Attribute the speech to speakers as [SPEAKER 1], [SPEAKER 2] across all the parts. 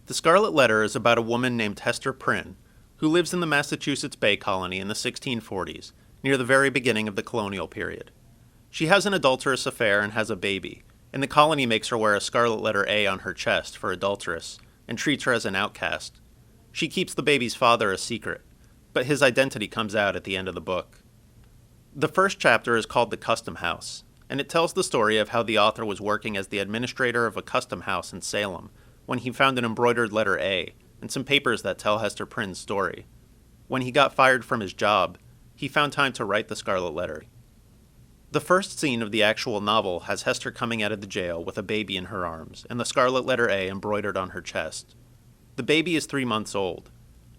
[SPEAKER 1] The Scarlet Letter is about a woman named Hester Prynne, who lives in the Massachusetts Bay Colony in the 1640s, near the very beginning of the colonial period. She has an adulterous affair and has a baby, and the colony makes her wear a scarlet letter A on her chest for adulteress, and treats her as an outcast. She keeps the baby's father a secret, but his identity comes out at the end of the book. The first chapter is called The Custom House, and it tells the story of how the author was working as the administrator of a custom house in Salem when he found an embroidered letter A and some papers that tell Hester Prynne's story. When he got fired from his job, he found time to write the Scarlet Letter. The first scene of the actual novel has Hester coming out of the jail with a baby in her arms and the Scarlet Letter A embroidered on her chest. The baby is 3 months old.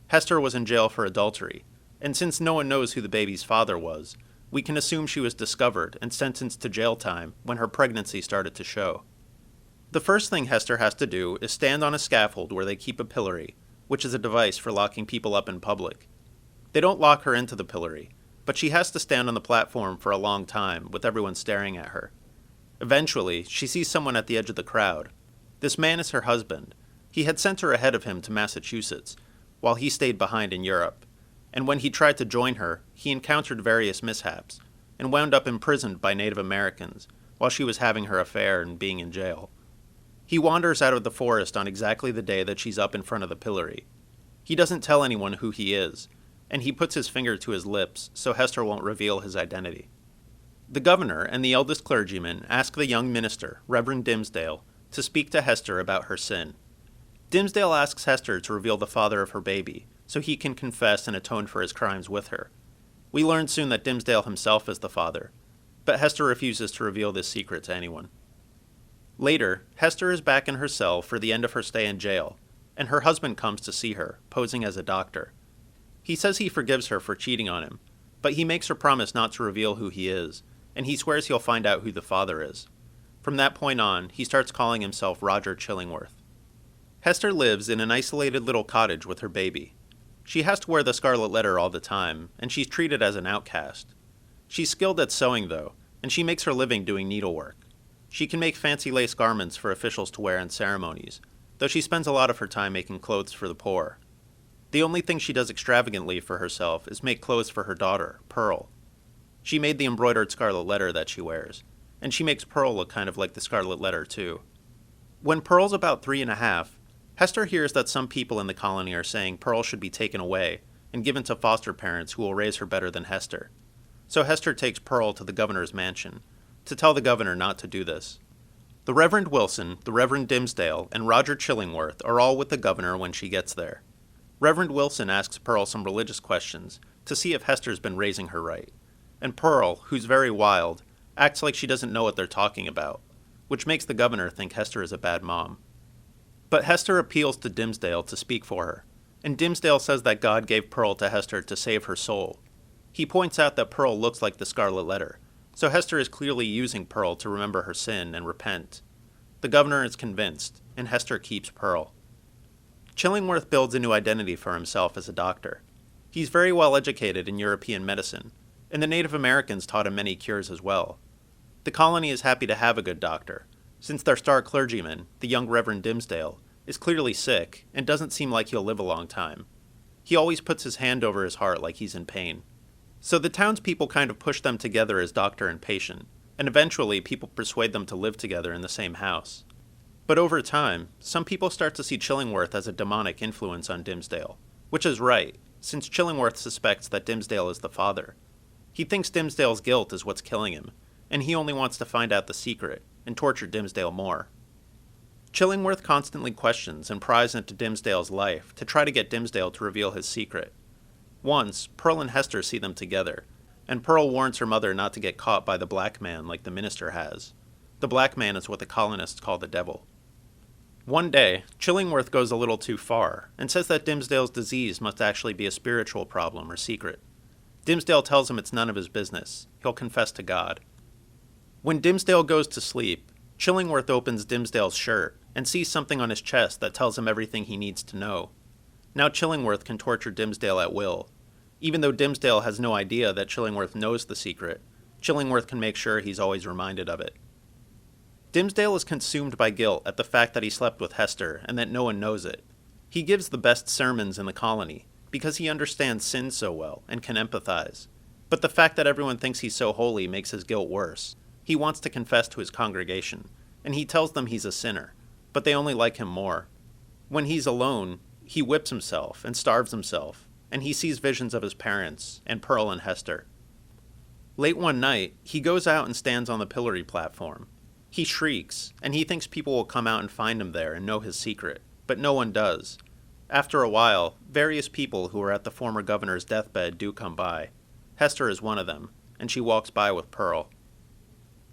[SPEAKER 1] Hester was in jail for adultery, and since no one knows who the baby's father was, we can assume she was discovered and sentenced to jail time when her pregnancy started to show. The first thing Hester has to do is stand on a scaffold where they keep a pillory, which is a device for locking people up in public. They don't lock her into the pillory, but she has to stand on the platform for a long time with everyone staring at her. Eventually, she sees someone at the edge of the crowd. This man is her husband. He had sent her ahead of him to Massachusetts, while he stayed behind in Europe, and when he tried to join her, he encountered various mishaps, and wound up imprisoned by Native Americans, while she was having her affair and being in jail. He wanders out of the forest on exactly the day that she's up in front of the pillory. He doesn't tell anyone who he is, and he puts his finger to his lips so Hester won't reveal his identity. The governor and the eldest clergyman ask the young minister, Reverend Dimsdale, to speak to Hester about her sin. Dimsdale asks Hester to reveal the father of her baby, so he can confess and atone for his crimes with her. We learn soon that Dimsdale himself is the father, but Hester refuses to reveal this secret to anyone. Later, Hester is back in her cell for the end of her stay in jail, and her husband comes to see her, posing as a doctor. He says he forgives her for cheating on him, but he makes her promise not to reveal who he is, and he swears he'll find out who the father is. From that point on, he starts calling himself Roger Chillingworth. Hester lives in an isolated little cottage with her baby. She has to wear the Scarlet Letter all the time, and she's treated as an outcast. She's skilled at sewing, though, and she makes her living doing needlework. She can make fancy lace garments for officials to wear in ceremonies, though she spends a lot of her time making clothes for the poor. The only thing she does extravagantly for herself is make clothes for her daughter, Pearl. She made the embroidered Scarlet Letter that she wears, and she makes Pearl look kind of like the Scarlet Letter, too. When Pearl's about 3.5, Hester hears that some people in the colony are saying Pearl should be taken away and given to foster parents who will raise her better than Hester. So Hester takes Pearl to the governor's mansion, to tell the governor not to do this. The Reverend Wilson, the Reverend Dimsdale, and Roger Chillingworth are all with the governor when she gets there. Reverend Wilson asks Pearl some religious questions to see if Hester's been raising her right, and Pearl, who's very wild, acts like she doesn't know what they're talking about, which makes the governor think Hester is a bad mom. But Hester appeals to Dimsdale to speak for her, and Dimsdale says that God gave Pearl to Hester to save her soul. He points out that Pearl looks like the Scarlet Letter, so Hester is clearly using Pearl to remember her sin and repent. The governor is convinced, and Hester keeps Pearl. Chillingworth builds a new identity for himself as a doctor. He's very well educated in European medicine, and the Native Americans taught him many cures as well. The colony is happy to have a good doctor, since their star clergyman, the young Reverend Dimsdale, is clearly sick and doesn't seem like he'll live a long time. He always puts his hand over his heart like he's in pain. So the townspeople kind of push them together as doctor and patient, and eventually people persuade them to live together in the same house. But over time, some people start to see Chillingworth as a demonic influence on Dimsdale, which is right, since Chillingworth suspects that Dimsdale is the father. He thinks Dimsdale's guilt is what's killing him, and he only wants to find out the secret and torture Dimsdale more. Chillingworth constantly questions and pries into Dimsdale's life to try to get Dimsdale to reveal his secret. Once, Pearl and Hester see them together, and Pearl warns her mother not to get caught by the black man like the minister has. The black man is what the colonists call the devil. One day, Chillingworth goes a little too far and says that Dimsdale's disease must actually be a spiritual problem or secret. Dimsdale tells him it's none of his business. He'll confess to God. When Dimsdale goes to sleep, Chillingworth opens Dimsdale's shirt and sees something on his chest that tells him everything he needs to know. Now Chillingworth can torture Dimsdale at will. Even though Dimsdale has no idea that Chillingworth knows the secret, Chillingworth can make sure he's always reminded of it. Dimsdale is consumed by guilt at the fact that he slept with Hester and that no one knows it. He gives the best sermons in the colony because he understands sin so well and can empathize. But the fact that everyone thinks he's so holy makes his guilt worse. He wants to confess to his congregation, and he tells them he's a sinner, but they only like him more. When he's alone, he whips himself and starves himself, and he sees visions of his parents and Pearl and Hester. Late one night, he goes out and stands on the pillory platform. He shrieks, and he thinks people will come out and find him there and know his secret, but no one does. After a while, various people who are at the former governor's deathbed do come by. Hester is one of them, and she walks by with Pearl.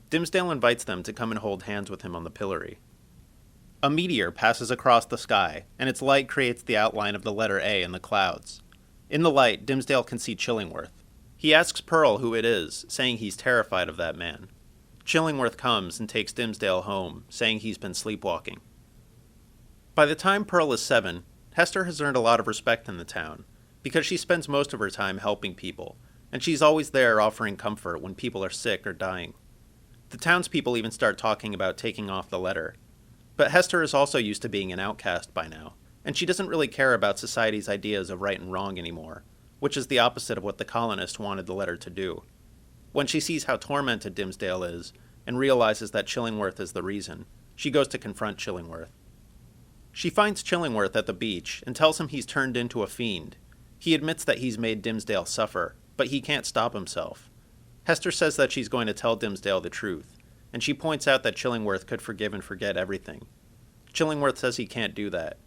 [SPEAKER 1] Dimmesdale invites them to come and hold hands with him on the pillory. A meteor passes across the sky, and its light creates the outline of the letter A in the clouds. In the light, Dimmesdale can see Chillingworth. He asks Pearl who it is, saying he's terrified of that man. Chillingworth comes and takes Dimmesdale home, saying he's been sleepwalking. By the time Pearl is 7, Hester has earned a lot of respect in the town, because she spends most of her time helping people, and she's always there offering comfort when people are sick or dying. The townspeople even start talking about taking off the letter. But Hester is also used to being an outcast by now, and she doesn't really care about society's ideas of right and wrong anymore, which is the opposite of what the colonists wanted the letter to do. When she sees how tormented Dimmesdale is, and realizes that Chillingworth is the reason, she goes to confront Chillingworth. She finds Chillingworth at the beach and tells him he's turned into a fiend. He admits that he's made Dimmesdale suffer, but he can't stop himself. Hester says that she's going to tell Dimmesdale the truth, and she points out that Chillingworth could forgive and forget everything. Chillingworth says he can't do that.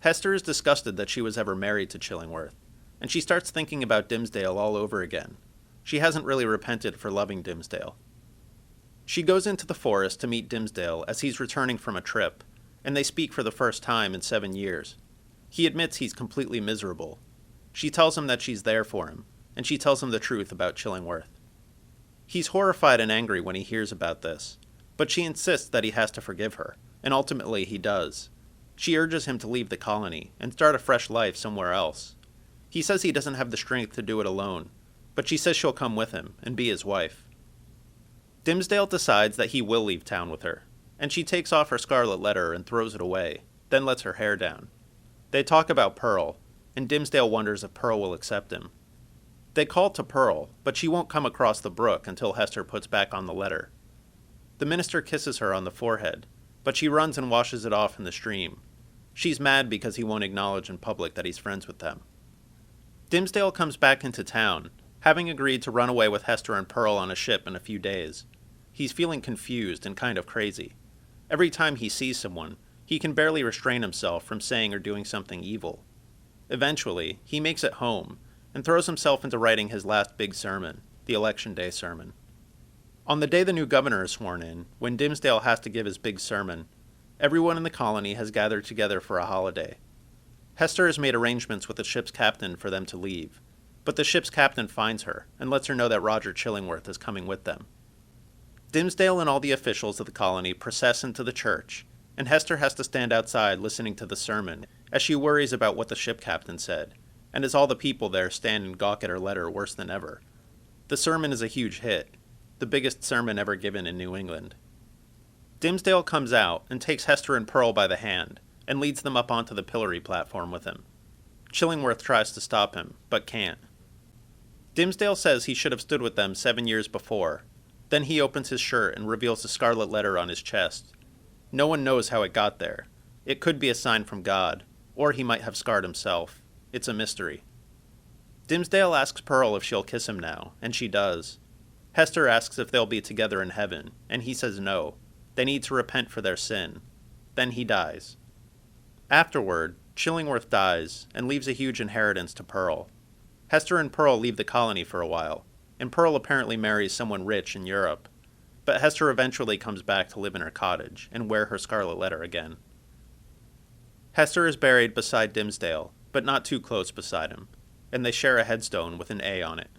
[SPEAKER 1] Hester is disgusted that she was ever married to Chillingworth, and she starts thinking about Dimmesdale all over again. She hasn't really repented for loving Dimmesdale. She goes into the forest to meet Dimmesdale as he's returning from a trip, and they speak for the first time in 7 years. He admits he's completely miserable. She tells him that she's there for him, and she tells him the truth about Chillingworth. He's horrified and angry when he hears about this, but she insists that he has to forgive her, and ultimately he does. She urges him to leave the colony and start a fresh life somewhere else. He says he doesn't have the strength to do it alone, but she says she'll come with him and be his wife. Dimmesdale decides that he will leave town with her, and she takes off her scarlet letter and throws it away, then lets her hair down. They talk about Pearl, and Dimmesdale wonders if Pearl will accept him. They call to Pearl, but she won't come across the brook until Hester puts back on the letter. The minister kisses her on the forehead, but she runs and washes it off in the stream. She's mad because he won't acknowledge in public that he's friends with them. Dimmesdale comes back into town, having agreed to run away with Hester and Pearl on a ship in a few days. He's feeling confused and kind of crazy. Every time he sees someone, he can barely restrain himself from saying or doing something evil. Eventually, he makes it home, and throws himself into writing his last big sermon, the Election Day sermon. On the day the new governor is sworn in, when Dimmesdale has to give his big sermon, everyone in the colony has gathered together for a holiday. Hester has made arrangements with the ship's captain for them to leave, but the ship's captain finds her and lets her know that Roger Chillingworth is coming with them. Dimmesdale and all the officials of the colony process into the church, and Hester has to stand outside listening to the sermon as she worries about what the ship captain said, and as all the people there stand and gawk at her letter worse than ever. The sermon is a huge hit, the biggest sermon ever given in New England. Dimmesdale comes out and takes Hester and Pearl by the hand, and leads them up onto the pillory platform with him. Chillingworth tries to stop him, but can't. Dimmesdale says he should have stood with them 7 years before. Then he opens his shirt and reveals the scarlet letter on his chest. No one knows how it got there. It could be a sign from God, or he might have scarred himself. It's a mystery. Dimmesdale asks Pearl if she'll kiss him now, and she does. Hester asks if they'll be together in heaven, and he says no. They need to repent for their sin. Then he dies. Afterward, Chillingworth dies and leaves a huge inheritance to Pearl. Hester and Pearl leave the colony for a while, and Pearl apparently marries someone rich in Europe. But Hester eventually comes back to live in her cottage and wear her scarlet letter again. Hester is buried beside Dimmesdale, but not too close beside him, and they share a headstone with an A on it.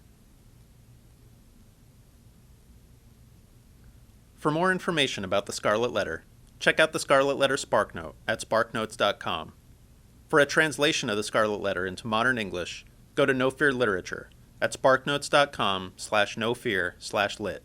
[SPEAKER 1] For more information about the Scarlet Letter, check out the Scarlet Letter SparkNote at SparkNotes.com. For a translation of the Scarlet Letter into modern English, go to No Fear Literature at SparkNotes.com/nofear/lit.